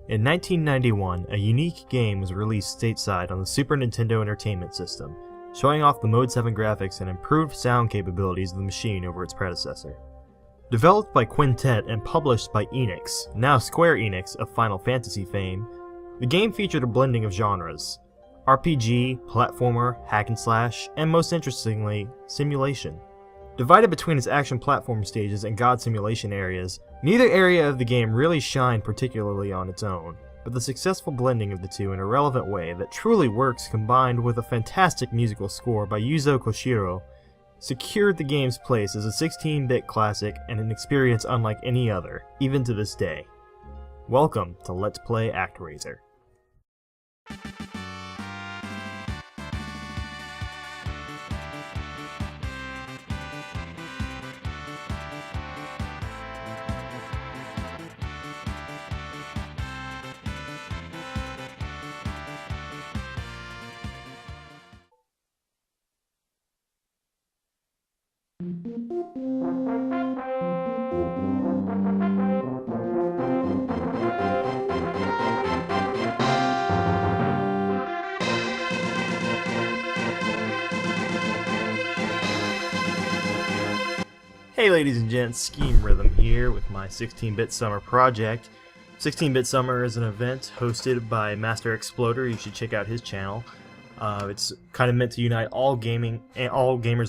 In 1991, a unique game was released stateside on the Super Nintendo Entertainment System, showing off the Mode 7 graphics and improved sound capabilities of the machine over its predecessor. Developed by Quintet and published by Enix, now Square Enix of Final Fantasy fame, the game featured a blending of genres: RPG, platformer, hack and slash, and most interestingly, simulation. Divided between its action platform stages and god simulation areas, neither area of the game really shined particularly on its own, but the successful blending of the two in a relevant way that truly works, combined with a fantastic musical score by Yuzo Koshiro, secured the game's place as a 16-bit classic and an experience unlike any other, even to this day. Welcome to Let's Play ActRaiser. Hey ladies and gents, Scheme Rhythm here with my 16-Bit Summer project. 16-Bit Summer is an event hosted by Master Exploder. You should check out his channel. It's kind of meant to unite all gamers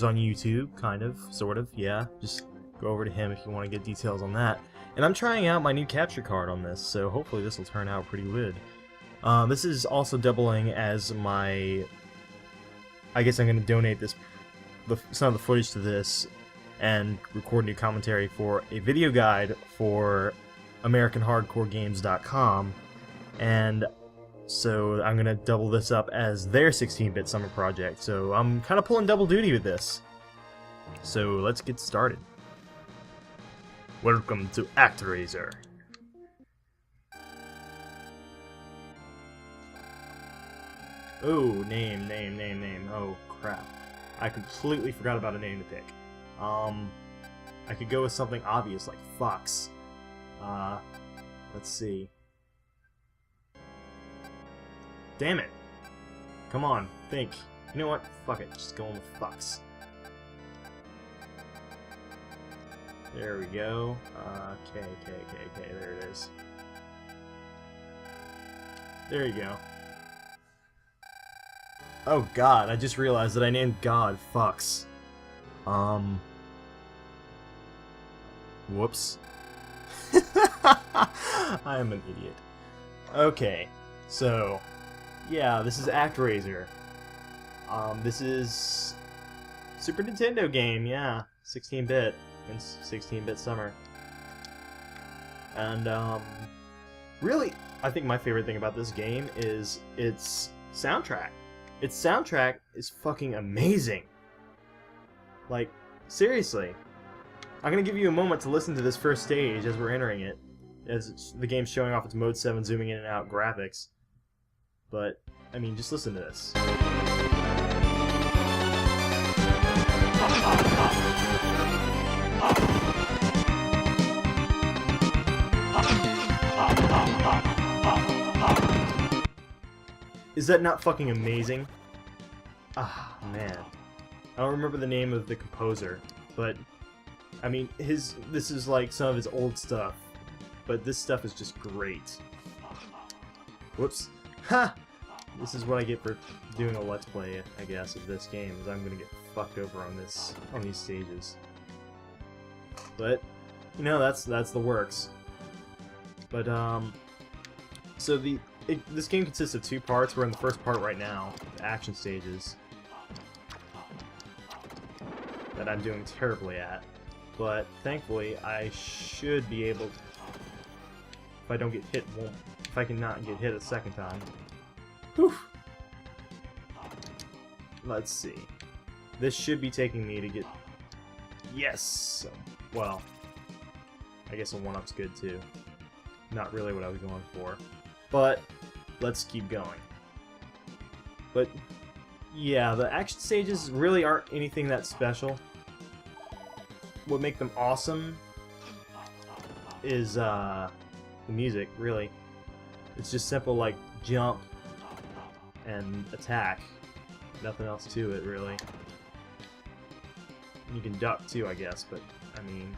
on YouTube, kind of, sort of, yeah. Just go over to him if you want to get details on that. And I'm trying out my new capture card on this, so hopefully this will turn out pretty good. This is also doubling as my... I guess I'm going to donate some of the footage to this and record new commentary for a video guide for AmericanHardcoreGames.com, and so I'm gonna double this up as their 16-bit summer project. So I'm kind of pulling double duty with this. So let's get started. Welcome to ActRaiser. Oh, name. Oh crap! I completely forgot about a name to pick. I could go with something obvious like Fox. Let's see. Damn it! Come on, think. You know what? Fuck it, just going with Fox. There we go. Okay, there it is. There you go. Oh god, I just realized that I named God Fox. Whoops. I am an idiot. Okay, so, yeah, this is ActRaiser. This is Super Nintendo game, yeah, 16-bit, and 16-bit summer. And, really, I think my favorite thing about this game is its soundtrack. Its soundtrack is fucking amazing. Like, seriously. I'm going to give you a moment to listen to this first stage as we're entering it, as the game's showing off its Mode 7 zooming in and out graphics. But, I mean, just listen to this. Is that not fucking amazing? Ah, man. I don't remember the name of the composer, but I mean, this is like some of his old stuff, but this stuff is just great. Whoops. Ha! This is what I get for doing a Let's Play, I guess, of this game, is I'm gonna get fucked over on these stages. But, you know, that's the works. But, so this game consists of two parts. We're in the first part right now, the action stages, that I'm doing terribly at. But thankfully, I should be able to, if I don't get hit, if I cannot get hit a second time. Whew. Let's see. This should be taking me to get, yes! Well, I guess a 1-up's good too. Not really what I was going for. But, let's keep going. But, yeah, the action stages really aren't anything that special. What make them awesome is the music, really. It's just simple, like, jump and attack. Nothing else to it, really. You can duck, too, I guess, but, I mean...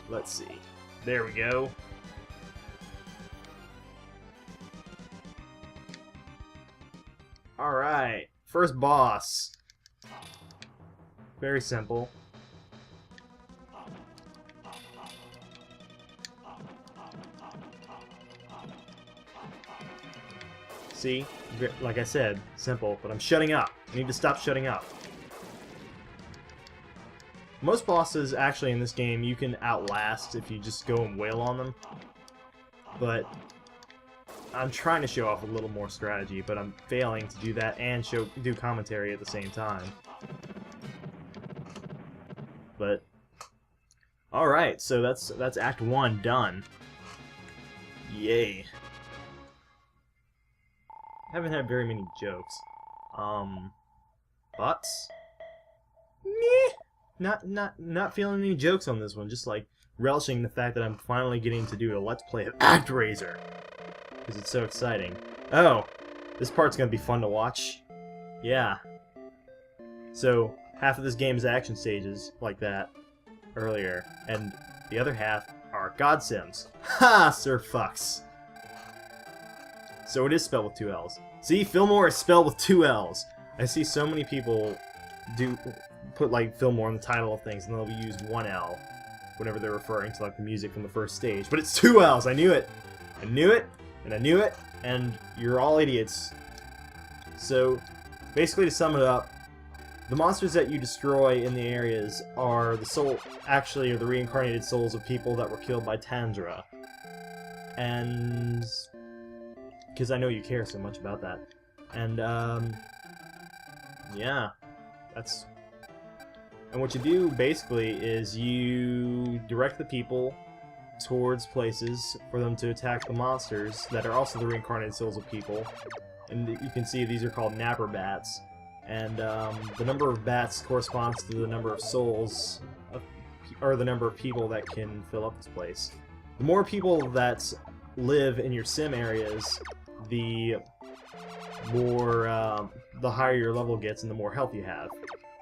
Let's see. There we go. Alright, first boss. Very simple. See? Like I said, simple, but I'm shutting up. I need to stop shutting up. Most bosses, actually, in this game, you can outlast if you just go and wail on them. But I'm trying to show off a little more strategy, but I'm failing to do that and do commentary at the same time. But alright, so that's Act 1 done. Yay. Haven't had very many jokes. But meh. Not feeling any jokes on this one, just like relishing the fact that I'm finally getting to do a Let's Play of ActRaiser. Because it's so exciting. Oh, this part's gonna be fun to watch. Yeah. So, half of this game is action stages, like that, earlier, and the other half are God Sims. Ha! Sir Fucks. So it is spelled with 2 L's. See, Fillmore is spelled with 2 L's. I see so many people put like Fillmore in the title of things, and they'll use 1 L whenever they're referring to like the music from the first stage. But it's 2 L's. I knew it. I knew it, and I knew it, and you're all idiots. So, basically, to sum it up, the monsters that you destroy in the areas are actually the reincarnated souls of people that were killed by Tandra. And because I know you care so much about that. And, yeah, and what you do, basically, is you direct the people towards places for them to attack the monsters that are also the reincarnated souls of people. And you can see these are called napper bats. And, the number of bats corresponds to the number of souls, or the number of people that can fill up this place. The more people that live in your sim areas, the higher your level gets and the more health you have.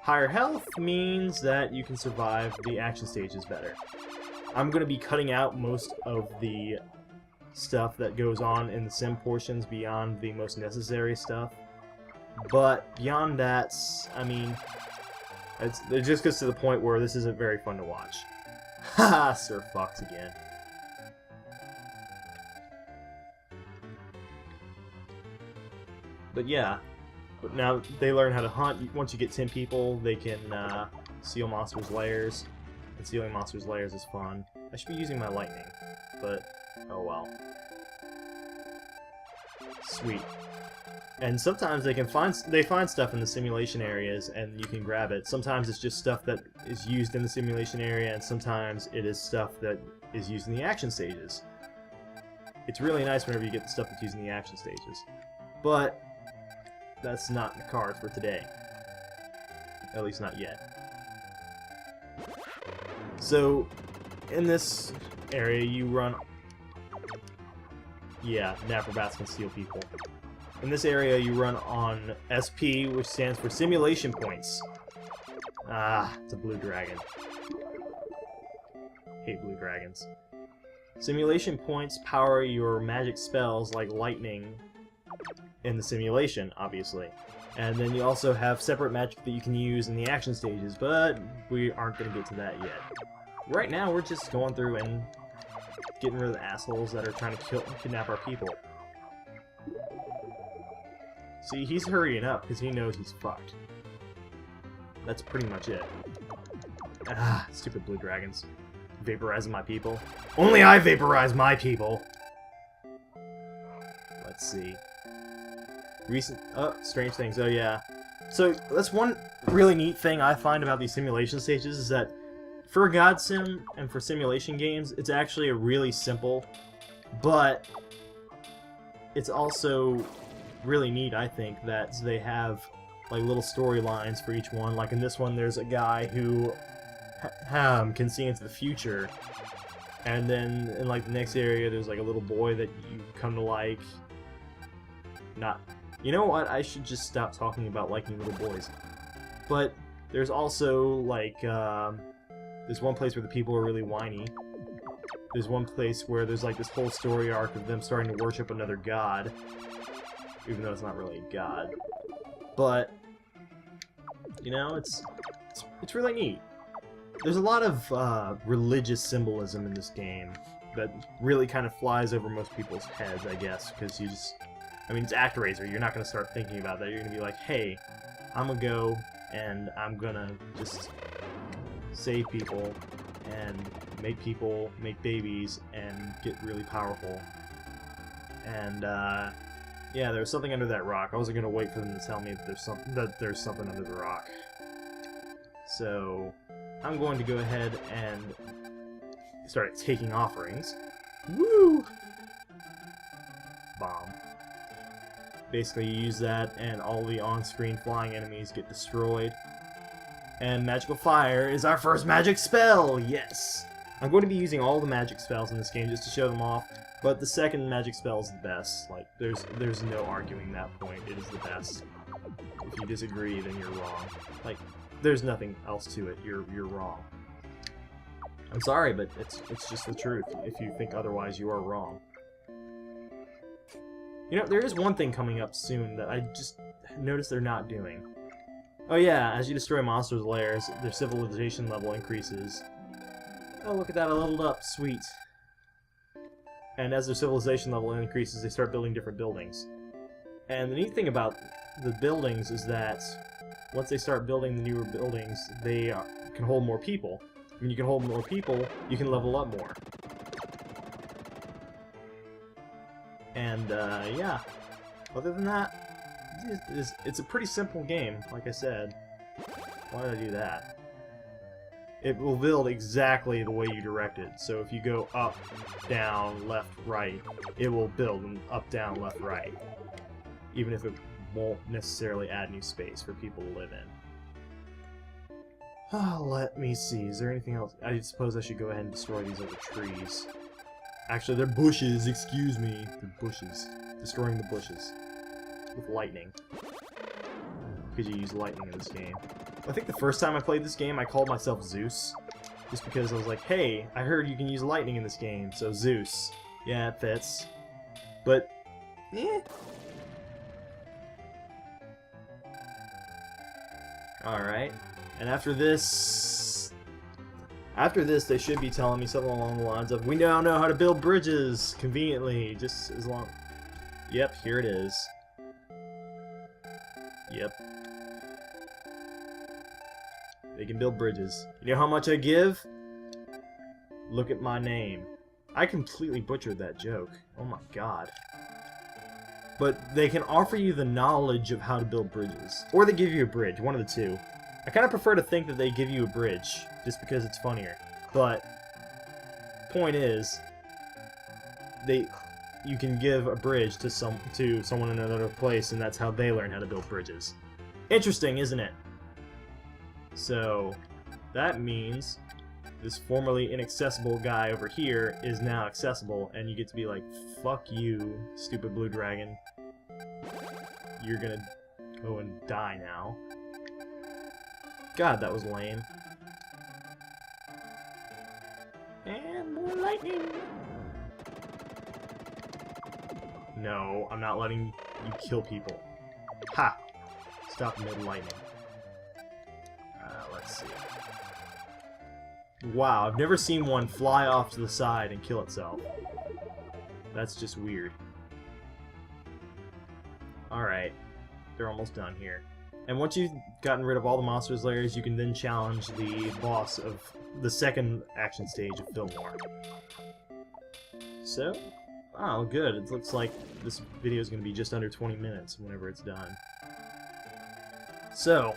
Higher health means that you can survive the action stages better. I'm going to be cutting out most of the stuff that goes on in the sim portions beyond the most necessary stuff. But beyond that, I mean, it just gets to the point where this isn't very fun to watch. Haha, Sir Fox again. But yeah, but now they learn how to hunt. Once you get 10 people, they can seal monsters' lairs. And sealing monsters' lairs is fun. I should be using my lightning, but oh well. Sweet. And sometimes they find stuff in the simulation areas, and you can grab it. Sometimes it's just stuff that is used in the simulation area, and sometimes it is stuff that is used in the action stages. It's really nice whenever you get the stuff that's used in the action stages. But that's not in the cards for today. At least not yet. So, in this area, you run... Yeah, napper bats can steal people. In this area, you run on SP, which stands for Simulation Points. Ah, it's a blue dragon. Hate blue dragons. Simulation Points power your magic spells like lightning in the simulation, obviously. And then you also have separate magic that you can use in the action stages, but we aren't going to get to that yet. Right now, we're just going through and getting rid of the assholes that are trying to kidnap our people. See, he's hurrying up because he knows he's fucked. That's pretty much it. Ah, stupid blue dragons. Vaporizing my people. Only I vaporize my people! Let's see. Strange things. Oh, yeah. So, that's one really neat thing I find about these simulation stages, is that for a God Sim and for simulation games, it's actually a really simple, but it's also really neat, I think, that they have like little storylines for each one. Like in this one, there's a guy who can see into the future, And then in like the next area, there's like a little boy that you come to like. Not, you know what? I should just stop talking about liking little boys. But there's also like there's one place where the people are really whiny. There's one place where there's like this whole story arc of them starting to worship another god, even though it's not really a god. But you know, it's really neat. There's a lot of religious symbolism in this game that really kind of flies over most people's heads, I guess, because you just, I mean, it's ActRaiser. You're not going to start thinking about that. You're going to be like, hey, I'm going to go and I'm going to just save people and make babies and get really powerful. And, yeah, there was something under that rock. I wasn't going to wait for them to tell me that there's something under the rock. So I'm going to go ahead and start taking offerings. Woo! Bomb. Basically, you use that, and all the on-screen flying enemies get destroyed. And Magical Fire is our first magic spell! Yes! I'm going to be using all the magic spells in this game just to show them off, but the second magic spell is the best. Like, there's no arguing that point. It is the best. If you disagree, then you're wrong. Like, there's nothing else to it. You're wrong. I'm sorry, but it's just the truth. If you think otherwise, you are wrong. You know, there is one thing coming up soon that I just noticed they're not doing. Oh yeah, as you destroy monsters' lairs, their civilization level increases. Oh, look at that, I leveled up. Sweet. And as their civilization level increases, they start building different buildings. And the neat thing about the buildings is that once they start building the newer buildings, they can hold more people. When you can hold more people, you can level up more. And, yeah. Other than that, it's a pretty simple game, like I said. Why did I do that? It will build exactly the way you direct it. So if you go up, down, left, right, it will build up, down, left, right. Even if it won't necessarily add new space for people to live in. Oh, let me see. Is there anything else? I suppose I should go ahead and destroy these other trees. Actually, they're bushes. Excuse me. They're bushes. Destroying the bushes. With lightning. Because you use lightning in this game. I think the first time I played this game, I called myself Zeus. Just because I was like, hey, I heard you can use lightning in this game, so Zeus. Yeah, it fits. But, eh. Alright. And after this, they should be telling me something along the lines of, we now know how to build bridges, conveniently, just as long... Yep, here it is. Yep. They can build bridges. You know how much I give? Look at my name. I completely butchered that joke. Oh my god. But they can offer you the knowledge of how to build bridges. Or they give you a bridge, one of the two. I kind of prefer to think that they give you a bridge, just because it's funnier. But, point is, you can give a bridge to someone in another place, and that's how they learn how to build bridges. Interesting, isn't it? So, that means this formerly inaccessible guy over here is now accessible, and you get to be like, fuck you, stupid blue dragon. You're gonna go and die now. God, that was lame. And more lightning! No, I'm not letting you kill people. Ha! Stop mid-lightning. Let's see. Wow, I've never seen one fly off to the side and kill itself. That's just weird. Alright. They're almost done here. And once you've gotten rid of all the monsters' lairs, you can then challenge the boss of the second action stage of Fillmore. So, oh good, it looks like this video is going to be just under 20 minutes whenever it's done. So,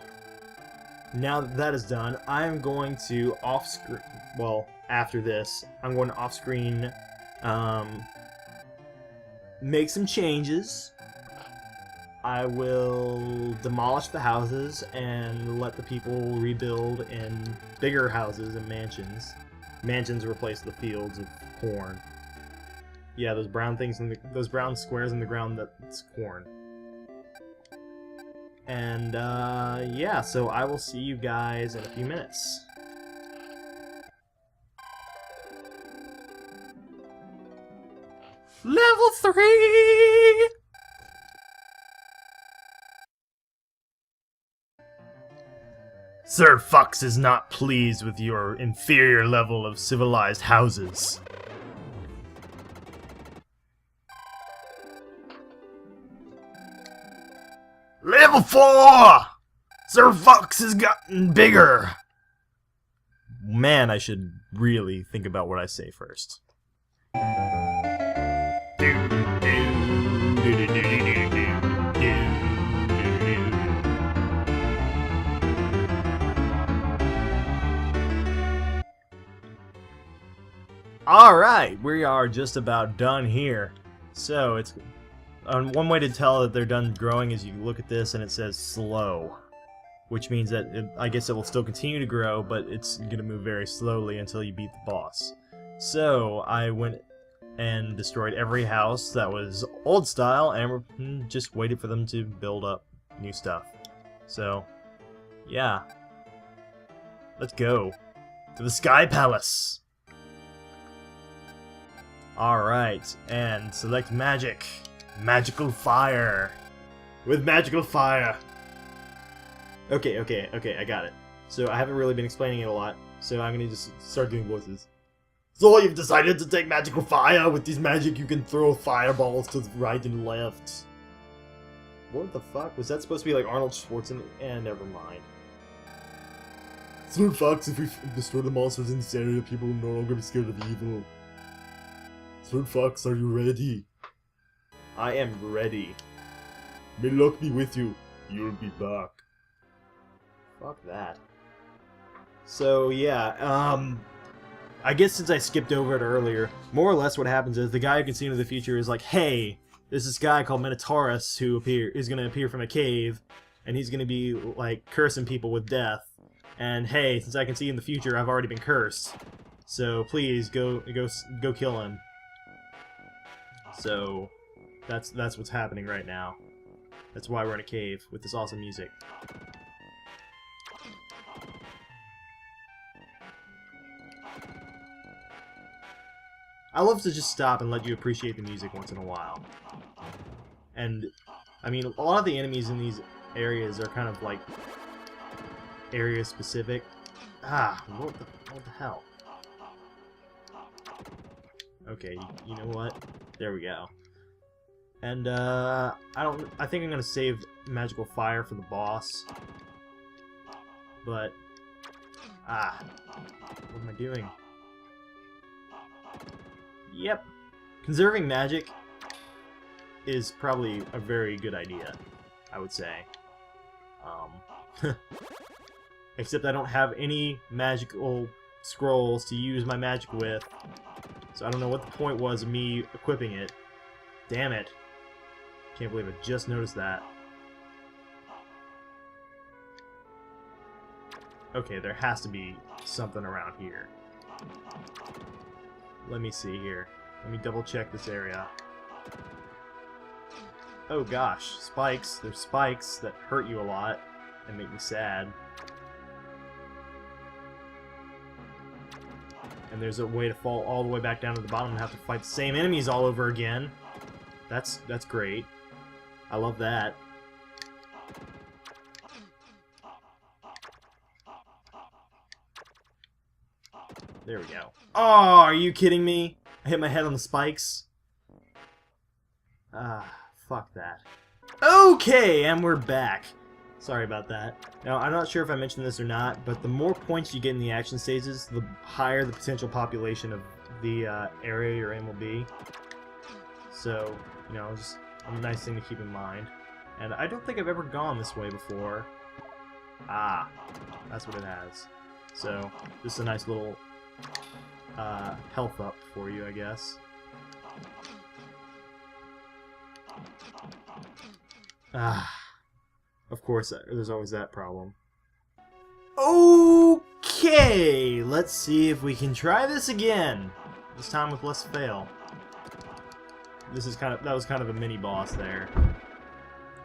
now that that is done, I'm going to off-screen, well, after this, I'm going to off-screen make some changes. I will demolish the houses and let the people rebuild in bigger houses and mansions. mansions replace the fields of corn. Yeah, those brown things those brown squares in the ground, that's corn. And yeah, so I will see you guys in a few minutes. Level 3! Sir Fox is not pleased with your inferior level of civilized houses. Level 4! Sir Fox has gotten bigger! Man, I should really think about what I say first. Alright, we are just about done here. So, it's one way to tell that they're done growing is you look at this and it says slow. Which means that I guess it will still continue to grow, but it's going to move very slowly until you beat the boss. So, I went and destroyed every house that was old style and just waited for them to build up new stuff. So, yeah. Let's go to the Sky Palace! Alright, and select magic. Magical fire. With magical fire. Okay, I got it. So I haven't really been explaining it a lot, so I'm gonna just start doing voices. So you've decided to take magical fire? With this magic you can throw fireballs to the right and left. What the fuck? Was that supposed to be like Arnold Schwarzenegger? And never mind. Sir Fox, if we destroy the monsters in this area, people will no longer be scared of evil. Sir Fox, are you ready? I am ready. May luck be with you. You'll be back. Fuck that. So, yeah, I guess since I skipped over it earlier, more or less what happens is the guy who can see into the future is like, hey, there's this guy called Minotaurus who is going to appear from a cave, and he's going to be, like, cursing people with death. And, hey, since I can see in the future, I've already been cursed. So, please, go kill him. So, that's what's happening right now. That's why we're in a cave with this awesome music. I love to just stop and let you appreciate the music once in a while. And, I mean, a lot of the enemies in these areas are kind of like area specific. Ah, what the hell? Okay, you know what? There we go. And I think I'm gonna save magical fire for the boss. But what am I doing? Yep. Conserving magic is probably a very good idea, I would say. Except I don't have any magical scrolls to use my magic with. So I don't know what the point was of me equipping it. Damn it. Can't believe I just noticed that. Okay, there has to be something around here. Let me see here. Let me double check this area. Oh gosh, spikes. There's spikes that hurt you a lot and make me sad. And there's a way to fall all the way back down to the bottom and have to fight the same enemies all over again. That's great. I love that. There we go. Oh, are you kidding me? I hit my head on the spikes. Fuck that. Okay, and we're back. Sorry about that. Now, I'm not sure if I mentioned this or not, but the more points you get in the action stages, the higher the potential population of the area you're in will be. So, you know, just a nice thing to keep in mind. And I don't think I've ever gone this way before. Ah, that's what it has. So, just a nice little health up for you, I guess. Of course, there's always that problem. Okay! Okay, let's see if we can try this again. This time with less fail. That was kind of a mini boss there.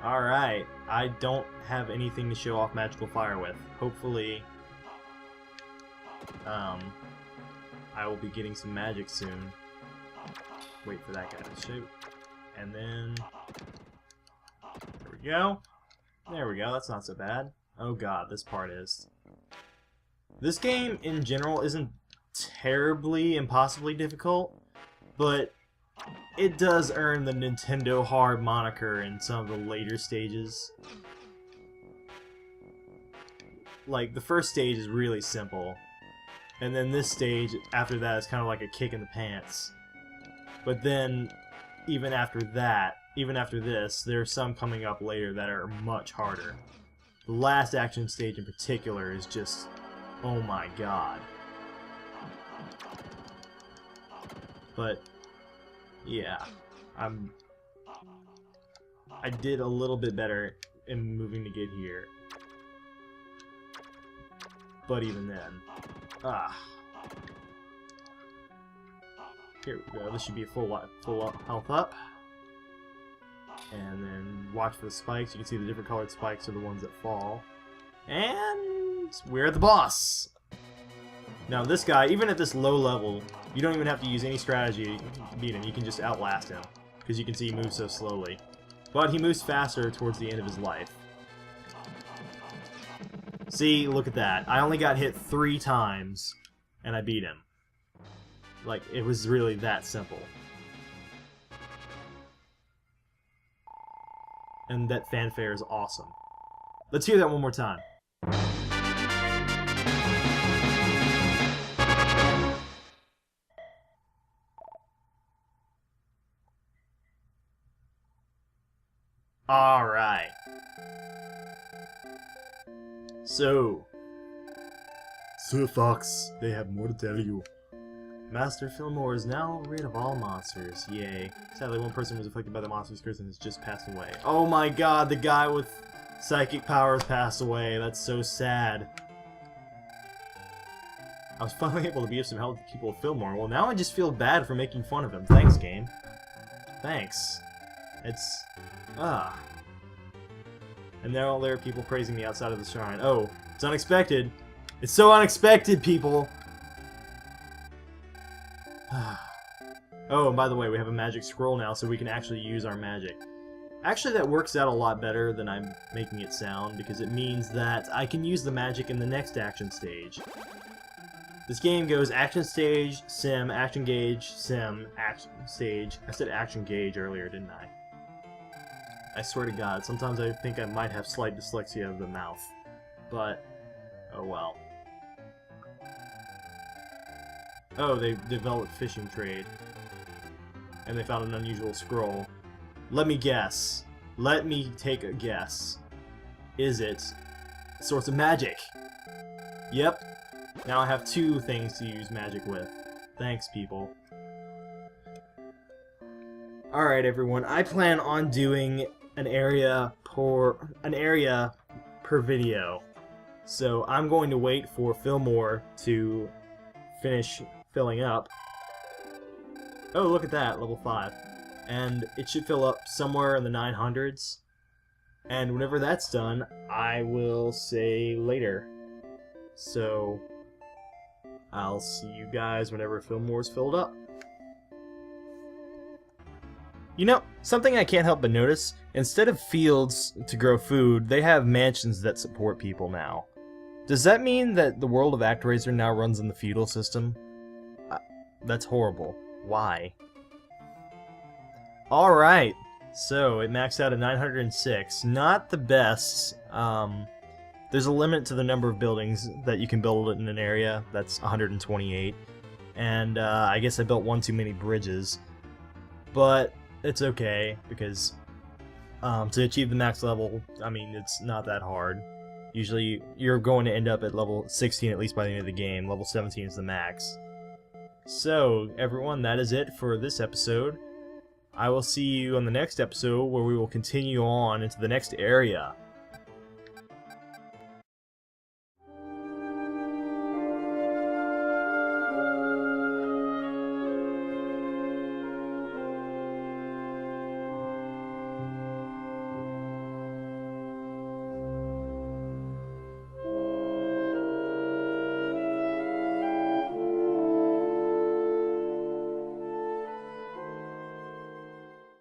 Alright, I don't have anything to show off magical fire with. Hopefully, I will be getting some magic soon. Wait for that guy to shoot. And then, there we go. There we go, that's not so bad. Oh god, this part is. This game, in general, isn't terribly impossibly difficult, but it does earn the Nintendo hard moniker in some of the later stages. Like, the first stage is really simple, and then this stage, after that, is kind of like a kick in the pants. But then, even after this, there are some coming up later that are much harder. The last action stage in particular is just, oh my god. But yeah, I did a little bit better in moving to get here. But even then, here we go. This should be a full health up. And then watch for the spikes. You can see the different colored spikes are the ones that fall. And we're at the boss! Now this guy, even at this low level, you don't even have to use any strategy to beat him. You can just outlast him, because you can see he moves so slowly. But he moves faster towards the end of his life. See, look at that. I only got hit 3 times, and I beat him. Like, it was really that simple. And that fanfare is awesome. Let's hear that one more time. Alright. So, Sir Fox, they have more to tell you. Master Fillmore is now rid of all monsters. Yay. Sadly, one person was afflicted by the monster's curse and has just passed away. Oh my god, the guy with psychic powers passed away. That's so sad. I was finally able to be of some help to the people of Fillmore. Well, now I just feel bad for making fun of him. Thanks, game. Thanks. It's... And there are people praising me outside of the shrine. Oh, it's unexpected. It's so unexpected, people! Oh, and by the way, we have a magic scroll now, so we can actually use our magic. Actually, that works out a lot better than I'm making it sound, because it means that I can use the magic in the next action stage. This game goes action stage, sim, action gauge, sim, action stage. I said action gauge earlier, didn't I? I swear to God, sometimes I think I might have slight dyslexia of the mouth. But, oh well. Oh, they developed fishing trade. And they found an unusual scroll. Let me guess. Let me take a guess. Is it a source of magic? Yep. Now I have 2 things to use magic with. Thanks, people. Alright, everyone. I plan on doing an area per video. So I'm going to wait for Fillmore to finish filling up. Oh, look at that, level 5. And it should fill up somewhere in the 900s. And whenever that's done, I will say later. So, I'll see you guys whenever Fillmore's filled up. You know, something I can't help but notice, instead of fields to grow food, they have mansions that support people now. Does that mean that the world of ActRaiser now runs in the feudal system? That's horrible. Why? Alright, so it maxed out at 906. Not the best. There's a limit to the number of buildings that you can build in an area. That's 128. And I guess I built one too many bridges. But it's okay, because to achieve the max level, I mean, it's not that hard. Usually, you're going to end up at level 16 at least by the end of the game. Level 17 is the max. So, everyone, that is it for this episode. I will see you on the next episode, where we will continue on into the next area.